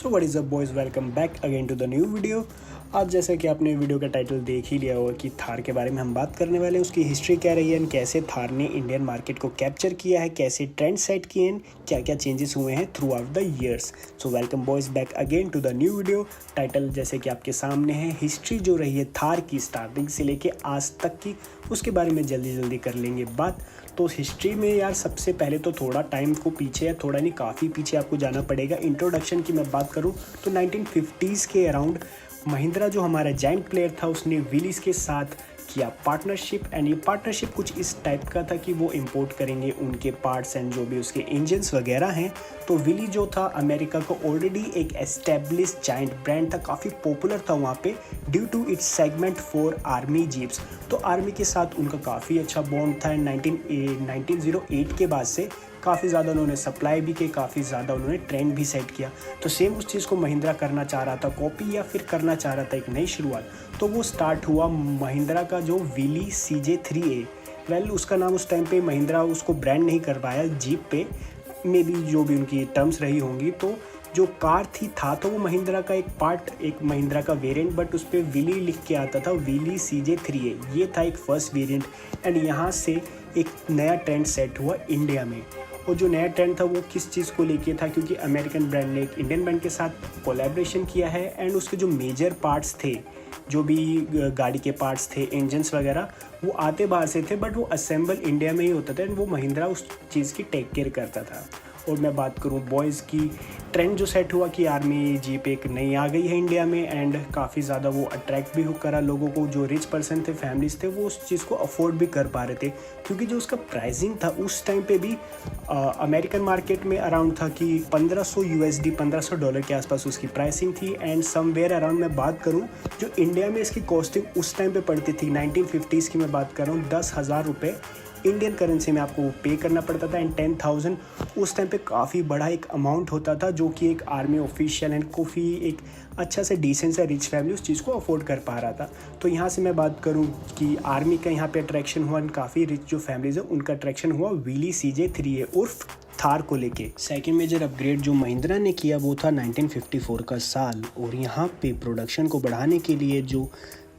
So what is up boys, welcome back again to the new video. आज जैसा कि आपने वीडियो का टाइटल देख ही लिया होगा कि थार के बारे में हम बात करने वाले हैं, उसकी हिस्ट्री क्या रही है एंड कैसे थार ने इंडियन मार्केट को कैप्चर किया है, कैसे ट्रेंड सेट किए हैं, क्या क्या चेंजेस हुए हैं throughout the years. So welcome boys back again to the new video. Title जैसे कि आपके सामने है, हिस्ट्री जो रही है थार की स्टार्टिंग से लेके आज तक की, उसके बारे में जल्दी कर लेंगे बात। तो हिस्ट्री में यार सबसे पहले तो थोड़ा टाइम को पीछे या थोड़ा नहीं काफ़ी पीछे आपको जाना पड़ेगा। इंट्रोडक्शन की मैं बात करूं तो 1950s के अराउंड महिंद्रा जो हमारा जायंट प्लेयर था उसने विलीज के साथ किया पार्टनरशिप, एंड ये पार्टनरशिप कुछ इस टाइप का था कि वो इंपोर्ट करेंगे उनके पार्ट्स एंड जो भी उसके इंजन्स वगैरह हैं। तो विली जो था अमेरिका को ऑलरेडी एक एस्टेब्लिश जायंट ब्रांड था, काफ़ी पॉपुलर था वहाँ पे due to its segment for army jeeps. तो आर्मी के साथ उनका काफ़ी अच्छा बॉन्ड था। 1908 के बाद से काफ़ी ज़्यादा उन्होंने सप्लाई भी की, काफ़ी ज़्यादा उन्होंने ट्रेंड भी सेट किया। तो सेम उस चीज़ को महिंद्रा करना चाह रहा था, कॉपी या फिर करना चाह रहा था एक नई शुरुआत। तो वो स्टार्ट हुआ महिंद्रा का जो विली CJ3A। वेल उसका नाम उस टाइम पे महिंद्रा उसको ब्रांड नहीं कर पाया जीप पे, मे बी जो भी उनकी टर्म्स रही होंगी। तो जो कार थी था तो वो महिंद्रा का एक पार्ट, एक महिंद्रा का वेरिएंट, बट उस पर विली लिख के आता था, विली CJ3A। ये था एक फर्स्ट वेरिएंट। एंड यहाँ से एक नया ट्रेंड सेट हुआ इंडिया में। और जो नया ट्रेंड था वो किस चीज़ को लेके था, क्योंकि अमेरिकन ब्रांड ने एक इंडियन ब्रांड के साथ कोलैबोरेशन किया है एंड उसके जो मेजर पार्ट्स थे, जो भी गाड़ी के पार्ट्स थे, इंजन्स वगैरह, वो आते बाहर से थे बट वो असेंबल इंडिया में ही होता था एंड वो महिंद्रा उस चीज़ की टेक केयर करता था। और मैं बात करूं बॉयज़ की, ट्रेंड जो सेट हुआ कि आर्मी जीप एक नई आ गई है इंडिया में एंड काफ़ी ज़्यादा वो अट्रैक्ट भी करा लोगों को। जो रिच पर्सन थे, फैमिलीज थे, वो उस चीज़ को अफोर्ड भी कर पा रहे थे, क्योंकि जो उसका प्राइसिंग था उस टाइम पे भी अमेरिकन मार्केट में अराउंड था कि $1500 के आसपास उसकी प्राइसिंग थी। एंड समवेयर अराउंड मैं बात करूँ जो इंडिया में इसकी कॉस्टिंग उस टाइम पे पड़ती थी, 1950s की मैं बात कर रहा हूँ, 10,000 रुपये इंडियन करेंसी में आपको पे करना पड़ता था। एंड 10,000 उस टाइम पे काफ़ी बड़ा एक अमाउंट होता था, जो कि एक आर्मी ऑफिशियल एंड काफ़ी एक अच्छा से डिसेंट सा रिच फैमिली उस चीज़ को अफोर्ड कर पा रहा था। तो यहाँ से मैं बात करूँ कि आर्मी का यहाँ पे अट्रैक्शन हुआ एंड काफ़ी रिच जो फैमिलीज है उनका अट्रैक्शन हुआ विली CJ3A उर्फ थार को लेके। सेकेंड मेजर अपग्रेड जो महिंद्रा ने किया वो था 1954 का साल, और यहाँ पे प्रोडक्शन को बढ़ाने के लिए जो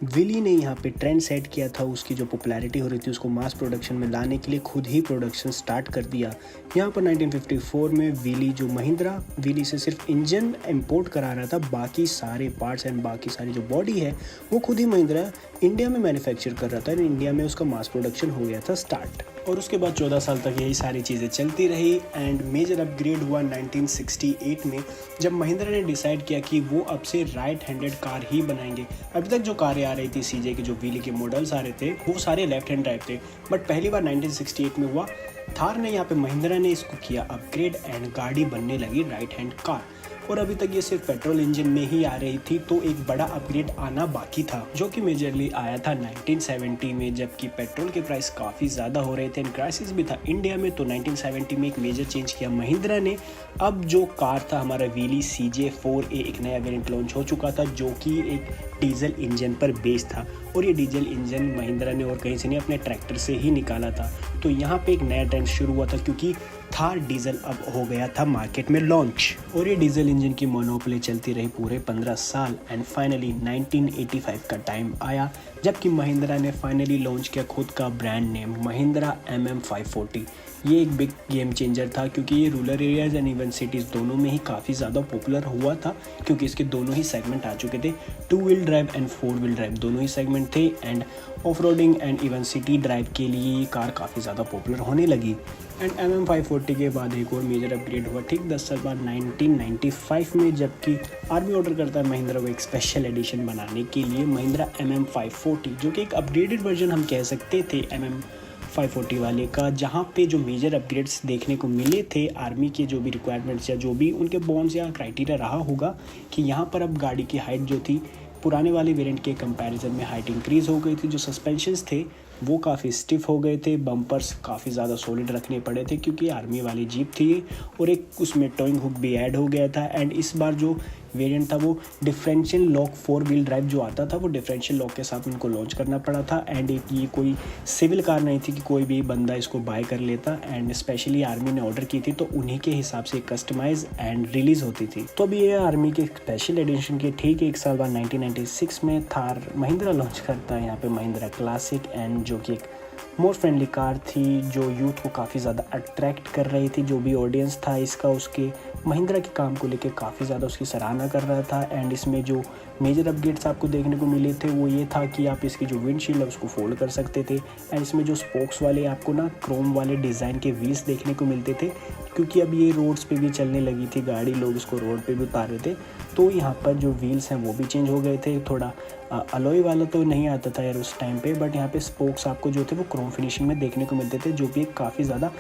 विली ने यहाँ पे ट्रेंड सेट किया था, उसकी जो पॉपुलैरिटी हो रही थी उसको मास प्रोडक्शन में लाने के लिए खुद ही प्रोडक्शन स्टार्ट कर दिया। यहाँ पर 1954 में विली जो महिंद्रा विली से सिर्फ इंजन इंपोर्ट करा रहा था, बाकी सारे पार्ट्स एंड बाकी सारी जो बॉडी है वो खुद ही महिंद्रा इंडिया में मैन्युफैक्चर कर रहा था। इंडिया में उसका मास प्रोडक्शन हो गया था स्टार्ट, और उसके बाद 14 साल तक यही सारी चीज़ें चलती रही। एंड मेजर अपग्रेड हुआ 1968 में, जब महिंद्रा ने डिसाइड किया कि वो अब से राइट हैंडेड कार ही बनाएंगे। अभी तक जो कारें आ रही थी CJ के, जो विली के मॉडल्स आ रहे थे, वो सारे लेफ्ट हैंड ड्राइव थे, बट पहली बार 1968 में हुआ थार ने, यहाँ पे महिंद्रा ने इसको किया अपग्रेड एंड गाड़ी बनने लगी राइट हैंड कार। और अभी तक ये सिर्फ पेट्रोल इंजन में ही आ रही थी, तो एक बड़ा अपग्रेड आना बाकी था, जो कि मेजरली आया था 1970 में, जबकि पेट्रोल के प्राइस काफ़ी ज़्यादा हो रहे थे एंड क्राइसिस भी था इंडिया में। तो 1970 में एक मेजर चेंज किया महिंद्रा ने। अब जो कार था हमारा विली CJ4A, एक नया वेरिएंट लॉन्च हो चुका था, जो कि एक डीजल इंजन पर बेस्ड था, और ये डीजल इंजन महिंद्रा ने और कहीं से नहीं अपने ट्रैक्टर से ही निकाला था। तो यहाँ पे एक नया ट्रेंड शुरू हुआ था, क्योंकि थार डीजल अब हो गया था मार्केट में लॉन्च, और ये डीजल इंजन की मोनोपोली चलती रही पूरे 15 साल। एंड फाइनली 1985 का टाइम आया, जबकि महिंद्रा ने फाइनली लॉन्च किया खुद का ब्रांड नेम महिंद्रा MM540। ये एक बिग गेम चेंजर था, क्योंकि ये rural areas and even cities दोनों में ही काफ़ी ज़्यादा पॉपुलर हुआ था, क्योंकि इसके दोनों ही सेगमेंट आ चुके थे, 2 wheel drive and 4 wheel drive दोनों ही सेगमेंट थे। End of roading and even city drive के लिए ये कार काफ़ी ज़्यादा पॉपुलर होने लगी। एंड MM540 के बाद एक और मेजर अपग्रेड हुआ ठीक 10 साल बाद 1995 में, जबकि आर्मी ऑर्डर करता है महिंद्रा को एक स्पेशल एडिशन बनाने के लिए महिंद्रा MM540, जो कि एक अपग्रेडेड वर्जन हम कह सकते थे MM540 वाले का, जहाँ पे जो मेजर अपग्रेड्स देखने को मिले थे आर्मी के, जो भी रिक्वायरमेंट्स या जो भी उनके बॉन्ड्स या क्राइटेरिया रहा होगा, कि यहाँ पर अब गाड़ी की हाइट जो थी पुराने वाले वेरिएंट के कंपैरिजन में हाइट इंक्रीज़ हो गई थी। जो सस्पेंशंस थे वो काफ़ी स्टिफ हो गए थे, बम्पर्स काफ़ी ज़्यादा सॉलिड रखने पड़े थे क्योंकि आर्मी वाली जीप थी ये, और एक उसमें टोइंग हुक भी ऐड हो गया था। एंड इस बार जो वेरिएंट था वो डिफरेंशियल लॉक 4 व्हील ड्राइव जो आता था वो डिफरेंशियल लॉक के साथ उनको लॉन्च करना पड़ा था। एंड एक ये कोई सिविल कार नहीं थी कि कोई भी बंदा इसको बाय कर लेता, एंड स्पेशली आर्मी ने ऑर्डर की थी तो उन्हीं के हिसाब से कस्टमाइज एंड रिलीज़ होती थी। तो अभी ये आर्मी के स्पेशल एडिशन के ठीक एक साल बाद 1996 में थार महिंद्रा लॉन्च करता है यहाँ पे महिंद्रा क्लासिक, एंड जो कि एक मोर फ्रेंडली कार थी जो यूथ को काफ़ी ज़्यादा अट्रैक्ट कर रही थी। जो भी ऑडियंस था इसका उसके महिंद्रा के काम को लेके काफ़ी ज़्यादा उसकी सराहना कर रहा था। एंड इसमें जो मेजर अपग्रेड्स आपको देखने को मिले थे वो ये था कि आप इसकी जो विंडशील्ड है उसको फोल्ड कर सकते थे। एंड इसमें जो स्पोक्स वाले आपको ना क्रोम वाले डिज़ाइन के व्हील्स देखने को मिलते थे, क्योंकि अब ये रोड्स पे भी चलने लगी थी गाड़ी, लोग इसको रोड पे भी उतार रहे थे, तो यहाँ पर जो व्हील्स हैं वो भी चेंज हो गए थे। थोड़ा अलॉय वाला तो नहीं आता था यार उस टाइम पे, बट यहाँ पे स्पोक्स आपको जो थे वो क्रोम फिनिशिंग में देखने को मिलते थे, जो भी काफ़ी ज़्यादा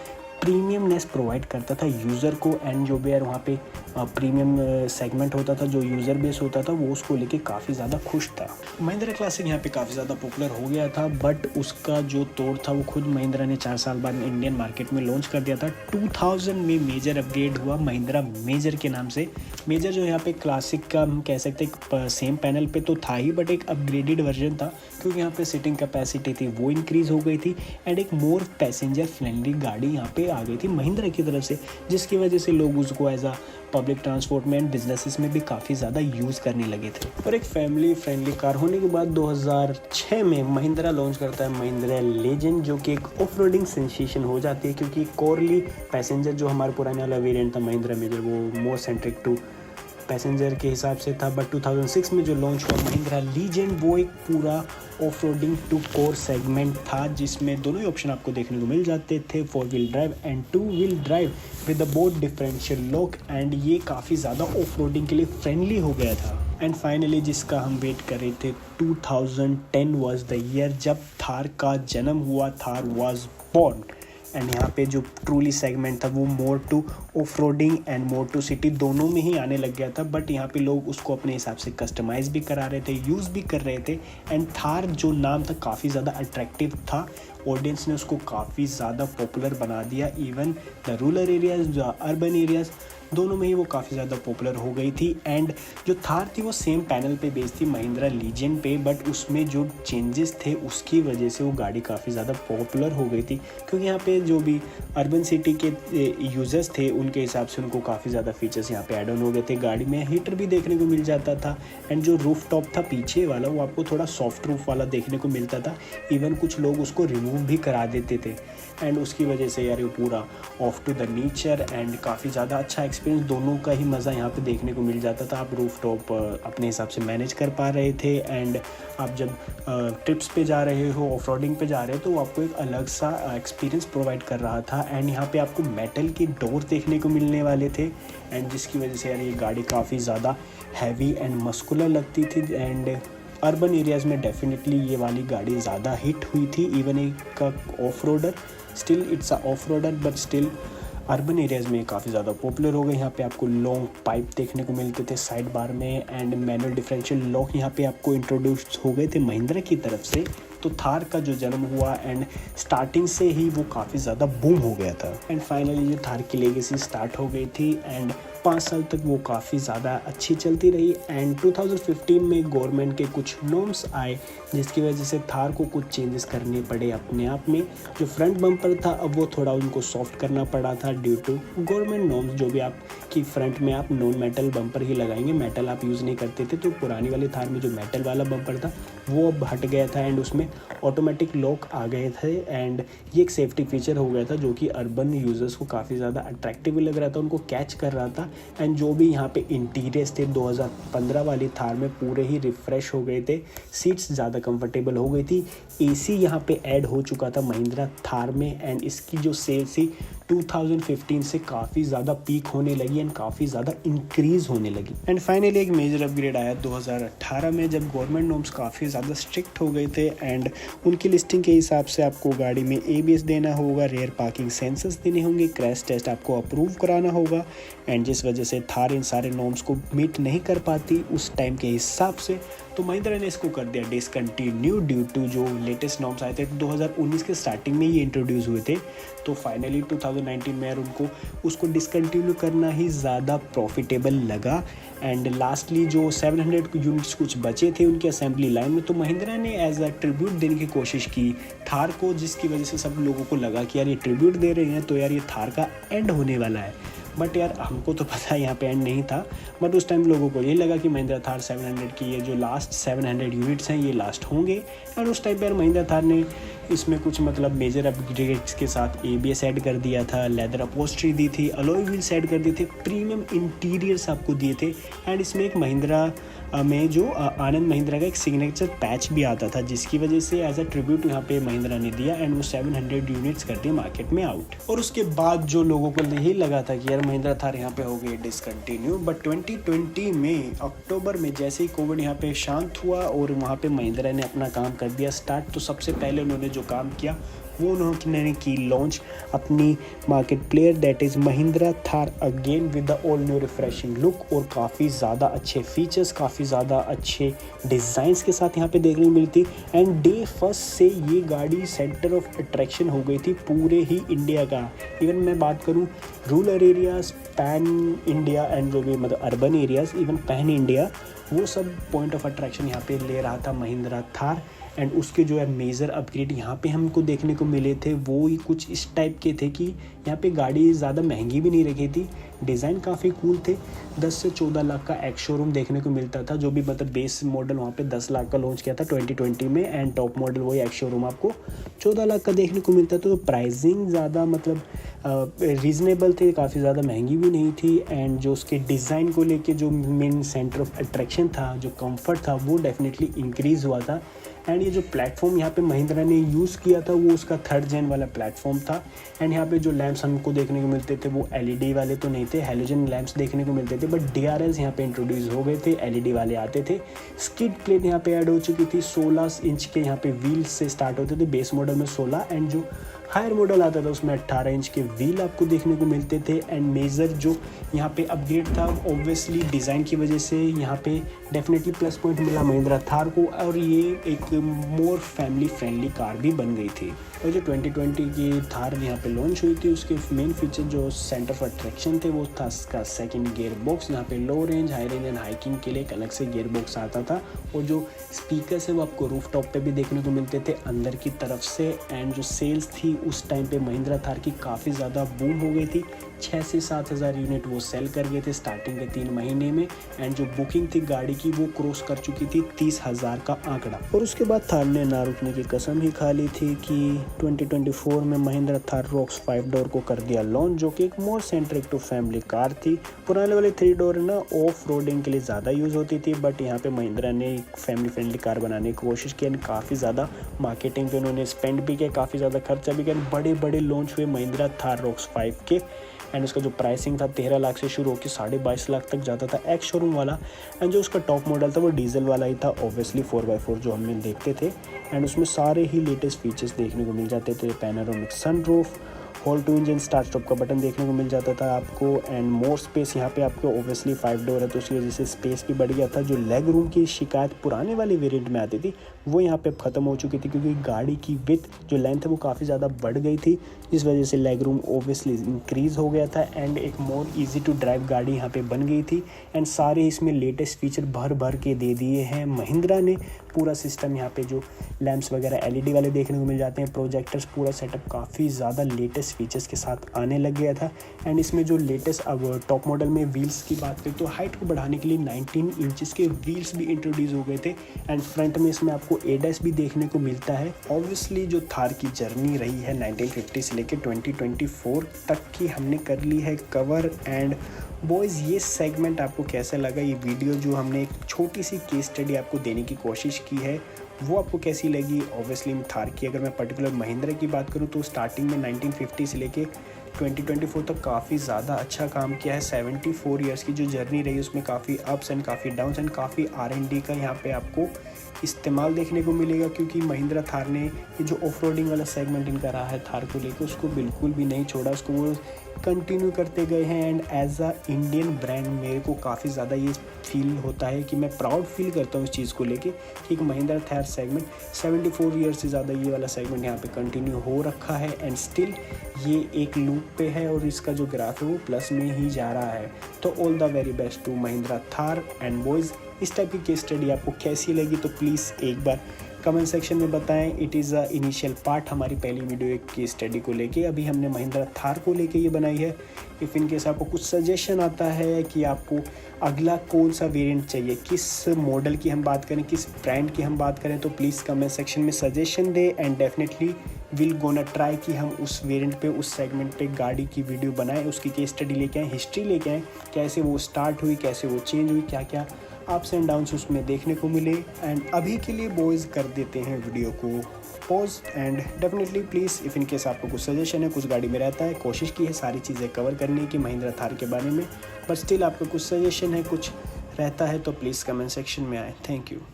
प्रीमियमनेस प्रोवाइड करता था यूज़र को। एंड जो भी यार वहाँ पे प्रीमियम सेगमेंट होता था, जो यूज़र बेस होता था, वो उसको लेके काफ़ी ज़्यादा खुश था। महिंद्रा क्लासिक यहाँ पे काफ़ी ज़्यादा पॉपुलर हो गया था, बट उसका जो तोड़ था वो खुद महिंद्रा ने 4 साल बाद इंडियन मार्केट में लॉन्च कर दिया था। 2000 में मेजर अपग्रेड हुआ महिंद्रा मेजर के नाम से। मेजर जो यहाँ पे क्लासिक का हम कह सकते हैं सेम पैनल पे तो था ही, बट एक अपग्रेडेड वर्जन था क्योंकि यहाँ पे सीटिंग कैपेसिटी थी वो इंक्रीज़ हो गई थी, एंड एक मोर पैसेंजर फ्रेंडली गाड़ी यहाँ पे आ गई थी महिंद्रा की तरफ से, जिसकी वजह से लोग उसको एज अ पब्लिक ट्रांसपोर्ट में एंड बिजनेसेस में भी काफ़ी ज़्यादा यूज़ करने लगे थे। और एक फैमिली फ्रेंडली कार होने के बाद 2006 में महिंद्रा लॉन्च करता है महिंद्रा लेजेंड, जो कि एक ऑफ रोडिंग सेंसेशन हो जाती है क्योंकि कोरली पैसेंजर जो हमारा पुराने वाला वेरिएंट था महिंद्रा मेजर वो मोर सेंट्रिक टू पैसेंजर के हिसाब से था। बट 2006 में जो लॉन्च हुआ महिंद्रा लीजेंड वो एक पूरा off roading to core segment था, जिसमें दोनों ही ऑप्शन आपको देखने को मिल जाते थे, 4 wheel drive and 2 wheel drive with the both differential lock. And ये काफ़ी ज़्यादा ऑफ रोडिंग के लिए फ्रेंडली हो गया था। एंड फाइनली जिसका हम वेट कर रहे थे, 2010 वॉज द ईयर जब थार का जन्म हुआ, थार वॉज बॉर्न। एंड यहाँ पे जो ट्रूली सेगमेंट था वो more to off roading and more to city दोनों में ही आने लग गया था, बट यहाँ पे लोग उसको अपने हिसाब से कस्टमाइज़ भी करा रहे थे, यूज़ भी कर रहे थे। एंड थार जो नाम था काफ़ी ज़्यादा अट्रैक्टिव था, ऑडियंस ने उसको काफ़ी ज़्यादा पॉपुलर बना दिया। इवन द रूरल एरियाज़, जो अर्बन एरियाज़, दोनों में ही वो काफ़ी ज़्यादा पॉपुलर हो गई थी। एंड जो थार थी वो सेम पैनल पे बेस्ड थी महिंद्रा लीजेंड पे, बट उसमें जो चेंजेस थे उसकी वजह से वो गाड़ी काफ़ी ज़्यादा पॉपुलर हो गई थी, क्योंकि यहाँ पे जो भी अर्बन सिटी के यूज़र्स थे उनके हिसाब से उनको काफ़ी ज़्यादा फीचर्स यहाँ पे ऐड ऑन हो गए थे। गाड़ी में हीटर भी देखने को मिल जाता था, एंड जो रूफ टॉप था पीछे वाला वो आपको थोड़ा सॉफ्ट रूफ वाला देखने को मिलता था। इवन कुछ लोग उसको रिमूव भी करा देते थे, एंड उसकी वजह से यार ये पूरा off to the nature and काफ़ी ज़्यादा अच्छा एक्सपीरियंस, दोनों का ही मज़ा यहाँ पे देखने को मिल जाता था। आप रूफ टॉप अपने हिसाब से मैनेज कर पा रहे थे, एंड आप जब ट्रिप्स पे जा रहे हो, ऑफ रोडिंग पे जा रहे हो, तो आपको एक अलग सा एक्सपीरियंस प्रोवाइड कर रहा था। एंड यहाँ पे आपको मेटल के डोर देखने को मिलने वाले थे, एंड जिसकी वजह से यार ये गाड़ी काफ़ी ज़्यादा हैवी एंड मस्कुलर लगती थी। एंड अर्बन एरियाज़ में डेफिनेटली ये वाली गाड़ी ज़्यादा हिट हुई थी। इवन एक off roader, still it's a off roader, but still urban areas में काफ़ी ज़्यादा पॉपुलर हो गई। यहाँ पे आपको लॉन्ग पाइप देखने को मिलते थे साइड बार में, एंड मैनुअल डिफरेंशियल लॉक यहाँ पे आपको इंट्रोड्यूस हो गए थे महिंद्रा की तरफ से। तो थार का जो जन्म हुआ एंड स्टार्टिंग से ही वो काफ़ी ज़्यादा बूम हो गया था। एंड फाइनली जो थार की लेगेसी स्टार्ट हो गई थी, एंड 5 साल तक वो काफ़ी ज़्यादा अच्छी चलती रही। एंड 2015 में गवर्नमेंट के कुछ नॉर्म्स आए, जिसकी वजह से थार को कुछ चेंजेस करने पड़े अपने आप में। जो फ्रंट बम्पर था अब वो थोड़ा उनको सॉफ्ट करना पड़ा था ड्यू टू गवर्नमेंट नॉर्म्स। जो भी आपकी फ्रंट में आप नॉन मेटल बम्पर ही लगाएंगे, मेटल आप यूज़ नहीं करते थे, तो पुरानी वाली थार में जो मेटल वाला बम्पर था वो अब हट गया था, एंड उसमें ऑटोमेटिक लॉक आ गए थे। एंड ये एक सेफ्टी फीचर हो गया था जो कि अर्बन यूज़र्स को काफ़ी ज़्यादा अट्रैक्टिव लग रहा था, उनको कैच कर रहा था। एंड जो भी यहाँ पे इंटीरियर्स थे 2015 वाली थार में पूरे ही रिफ़्रेश हो गए थे, सीट्स ज़्यादा कंफर्टेबल हो गई थी, एसी यहाँ पे ऐड हो चुका था महिंद्रा थार में। एंड इसकी जो सेल्स थी 2015 से काफ़ी ज़्यादा पीक होने लगी एंड काफ़ी ज़्यादा इंक्रीज़ होने लगी। एंड फाइनली एक मेजर अपग्रेड आया 2018 में, जब गवर्नमेंट नॉर्म्स काफ़ी ज़्यादा स्ट्रिक्ट हो गए थे, एंड उनकी लिस्टिंग के हिसाब से आपको गाड़ी में ABS देना होगा, रेयर पार्किंग सेंसर्स देने होंगे, क्रैश टेस्ट आपको अप्रूव कराना होगा। एंड जिस वजह से थार इन सारे नॉर्म्स को मीट नहीं कर पाती उस टाइम के हिसाब से, तो महिंद्रा ने इसको कर दिया डिसकंटिन्यू ड्यू टू जो लेटेस्ट नॉर्म्स आए थे 2019 के स्टार्टिंग में ये इंट्रोड्यूस हुए थे। तो फाइनली 2019 में यार उनको उसको डिसकंटिन्यू करना ही ज़्यादा प्रॉफिटेबल लगा। एंड लास्टली जो 700 यूनिट्स कुछ बचे थे उनके असेंबली लाइन में, तो महिंद्रा ने एज अ ट्रिब्यूट देने की कोशिश की थार को, जिसकी वजह से सब लोगों को लगा कि यार ये ट्रिब्यूट दे रहे हैं तो यार ये थार का एंड होने वाला है। बट यार हमको तो पता यहाँ पे एंड नहीं था, बट उस टाइम लोगों को ये लगा कि महिंद्रा थार 700 की ये जो लास्ट 700 यूनिट्स हैं ये लास्ट होंगे। और उस टाइम पर महिंद्रा थार ने इसमें कुछ मतलब मेजर अपग्रेड्स के साथ ABS ऐड कर दिया था, लेदर अपहोल्स्ट्री दी थी, अलॉय व्हील्स ऐड कर दिए थे, प्रीमियम इंटीरियर्स आपको दिए थे। एंड इसमें एक महिंद्रा में जो आनंद महिंद्रा का एक सिग्नेचर पैच भी आता था, जिसकी वजह से एज अ ट्रिब्यूट यहाँ पे महिंद्रा ने दिया एंड वो 700 यूनिट्स कर दिए मार्केट में आउट। और उसके बाद जो लोगों को यही लगा था कि यार महिंद्रा थार यहाँ पे हो गई डिसकंटिन्यू। बट 2020 में अक्टूबर में जैसे ही कोविड यहाँ पे शांत हुआ और वहाँ पे महिंद्रा ने अपना काम कर दिया स्टार्ट, तो सबसे पहले उन्होंने जो काम किया वो उन्होंने की लॉन्च अपनी market player that is Mahindra Thar again with the all new refreshing look और काफ़ी ज़्यादा अच्छे फीचर्स, काफ़ी ज़्यादा अच्छे डिज़ाइंस के साथ यहाँ पे देखने को मिलती। एंड डे फर्स्ट से ये गाड़ी सेंटर ऑफ अट्रैक्शन हो गई थी पूरे ही इंडिया का। इवन मैं बात करूँ rural areas, pan India and जो भी मतलब urban areas, even pan India, वो सब पॉइंट ऑफ अट्रैक्शन यहाँ पे ले रहा था महिंद्रा थार। एंड उसके जो है मेजर अपग्रेड यहाँ पे हमको देखने को मिले थे वो ही कुछ इस टाइप के थे कि यहाँ पे गाड़ी ज़्यादा महंगी भी नहीं रखी थी, डिज़ाइन काफ़ी कूल थे। 10 से 14 लाख का एक्स शोरूम देखने को मिलता था, जो भी मतलब बेस मॉडल वहाँ पे 10 लाख का लॉन्च किया था 2020 में, एंड टॉप मॉडल वही एक्स शोरूम आपको 14 लाख का देखने को मिलता था। तो प्राइसिंग ज़्यादा मतलब रीज़नेबल थे, काफ़ी ज़्यादा महंगी भी नहीं थी। एंड जो उसके डिज़ाइन को लेके जो मेन सेंटर ऑफ अट्रैक्शन था, जो कंफर्ट था, वो डेफिनेटली इंक्रीज़ हुआ था। एंड ये जो प्लेटफॉर्म यहाँ पे महिंद्रा ने यूज़ किया था वो उसका 3rd जेन वाला प्लेटफॉर्म था। एंड यहाँ पे जो लैंप्स हमको देखने को मिलते थे वो LED वाले तो नहीं थे, हैलोजन लैंप्स देखने को मिलते थे, बट DRLs यहाँ पे इंट्रोड्यूस हो गए थे, LED वाले आते थे। स्किड प्लेट यहाँ पे ऐड हो चुकी थी, 16 इंच के यहाँ पे व्हील्स से स्टार्ट होते थे, बेस मॉडल में 16 एंड जो हायर मॉडल आता था उसमें 18 इंच के व्हील आपको देखने को मिलते थे। एंड मेजर जो यहाँ पे अपग्रेड था ऑब्वियसली डिज़ाइन की वजह से यहाँ पे डेफिनेटली प्लस पॉइंट मिला महिंद्रा थार को, और ये एक मोर फैमिली फ्रेंडली कार भी बन गई थी। और जो 2020 की थार यहाँ पे लॉन्च हुई थी उसके मेन फीचर जो सेंटर ऑफ अट्रैक्शन थे वो था इसका सेकंड गियर बॉक्स। यहाँ पे लो range, high range and hiking के लिए एक अलग से गियर बॉक्स आता था, और जो स्पीकर्स है वो आपको रूफ टॉप पे भी देखने को मिलते थे अंदर की तरफ से। एंड जो सेल्स थी उस टाइम पे महिंद्रा थार की काफ़ी ज़्यादा बूम हो गई थी, 6 से 7 हज़ार यूनिट वो सेल कर गए थे स्टार्टिंग के 3 महीने में। एंड जो बुकिंग थी गाड़ी की वो क्रॉस कर चुकी थी 30,000 का आंकड़ा। और उसके बाद थार ने ना रुकने की कसम ही खा ली थी कि 2024 में महिंद्रा थार रॉक्स 5 डोर को कर दिया लॉन्च, जो कि एक मोर सेंट्रिक टू फैमिली कार थी। पुराने वाले 3 डोर ना ऑफ रोडिंग के लिए ज़्यादा यूज़ होती थी, बट यहाँ पे महिंद्रा ने एक फैमिली फ्रेंडली कार बनाने की कोशिश की एंड काफ़ी ज़्यादा मार्केटिंग पे उन्होंने स्पेंड भी किया, काफ़ी ज़्यादा खर्चा भी किया। बड़े बड़े लॉन्च हुए महिंद्रा थार रॉक्स 5 के, एंड उसका जो प्राइसिंग था 13 लाख से शुरू होकर 22.5 लाख तक जाता था एक्स शोरूम वाला। एंड जो उसका टॉप मॉडल था वो डीजल वाला ही था, ऑब्वियसली 4x4 जो हम देखते थे। एंड उसमें सारे ही लेटेस्ट फीचर्स देखने को मिल जाते थे, panoramic sunroof, hall to engine start stop का बटन देखने को मिल जाता था आपको। एंड मोर स्पेस यहाँ पे आपको ऑब्वियसली 5 डोर है तो उसकी वजह से स्पेस भी बढ़ गया था। जो लेग रूम की शिकायत पुराने वाले वेरिएंट में आती थी वो यहाँ पे ख़त्म हो चुकी थी, क्योंकि गाड़ी की विथ जो लेंथ है वो काफ़ी ज़्यादा बढ़ गई थी, इस वजह से लेग रूम ऑब्वियसली इंक्रीज़ हो गया था। एंड एक मोर ईजी टू ड्राइव गाड़ी यहाँ पे बन गई थी। एंड सारे इसमें लेटेस्ट फीचर भर भर के दे दिए हैं महिंद्रा ने। पूरा सिस्टम यहाँ पे जो लैंप्स वगैरह LED वाले देखने को मिल जाते हैं, प्रोजेक्टर्स, पूरा सेटअप काफ़ी ज़्यादा लेटेस्ट फीचर्स के साथ आने लग गया था। एंड इसमें जो लेटेस्ट अब टॉप मॉडल में व्हील्स की बात करें तो हाइट को बढ़ाने के लिए 19 इंचेस के व्हील्स भी इंट्रोड्यूस हो गए थे। एंड फ्रंट में इसमें आपको ADAS भी देखने को मिलता है। ऑब्वियसली जो थार की जर्नी रही है 1950 से लेकर 2024 तक की हमने कर ली है कवर। एंड बॉयज़ ये सेगमेंट आपको कैसा लगा, ये वीडियो जो हमने एक छोटी सी केस स्टडी आपको देने की कोशिश की है वो आपको कैसी लगी। ऑब्वियसली थार की अगर मैं पर्टिकुलर महिंद्रा की बात करूँ तो स्टार्टिंग में 1950 से लेके 2024 तक काफ़ी ज़्यादा अच्छा काम किया है। 74 ईयर्स की जो जर्नी रही उसमें काफ़ी अप्स एंड काफ़ी डाउन्स एंड काफ़ी R&D का यहाँ पे आपको इस्तेमाल देखने को मिलेगा, क्योंकि महिंद्रा थार ने ये जो ऑफ रोडिंग वाला सेगमेंट इनका रहा है थार को लेकर उसको बिल्कुल भी नहीं छोड़ा, उसको वो कंटिन्यू करते गए हैं and as a Indian brand मेरे को काफ़ी ज़्यादा ये फील होता है कि मैं प्राउड फील करता हूँ इस चीज़ को लेके कि एक महिंद्रा थार सेगमेंट 74 ईयर से ज़्यादा ये वाला सेगमेंट यहाँ पे कंटिन्यू हो रखा है एंड स्टिल ये एक लूप पे है और इसका जो ग्राफ है वो प्लस में ही जा रहा है। तो all the very best to Mahindra Thar and boys. इस टाइप की केस स्टडी आपको कैसी लगी तो प्लीज़ एक बार कमेंट सेक्शन में बताएं। It is a initial part हमारी पहली वीडियो एक केस स्टडी को लेके। अभी हमने महिंद्रा थार को लेके ये बनाई है। इफ़ इन केस आपको कुछ सजेशन आता है कि आपको अगला कौन सा वेरिएंट चाहिए, किस मॉडल की हम बात करें, किस ब्रांड की हम बात करें, तो प्लीज़ कमेंट सेक्शन में suggestion they and definitely will gonna try कि हम उस वेरिएंट पे, उस सेगमेंट पे गाड़ी की वीडियो बनाएं, उसकी केस स्टडी लेके आएँ, हिस्ट्री लेके आएँ, कैसे वो स्टार्ट हुई, कैसे वो चेंज हुई, क्या क्या अप्स एंड डाउन्स उसमें देखने को मिले। एंड अभी के लिए बॉयज़ कर देते हैं वीडियो को pause and definitely please if in case आपको कुछ सजेशन है, कुछ गाड़ी में रहता है, कोशिश की है सारी चीज़ें कवर करने की महिंद्रा थार के बारे में, बट स्टिल आपको कुछ सजेशन है, कुछ रहता है तो प्लीज़ कमेंट सेक्शन में आए। Thank you.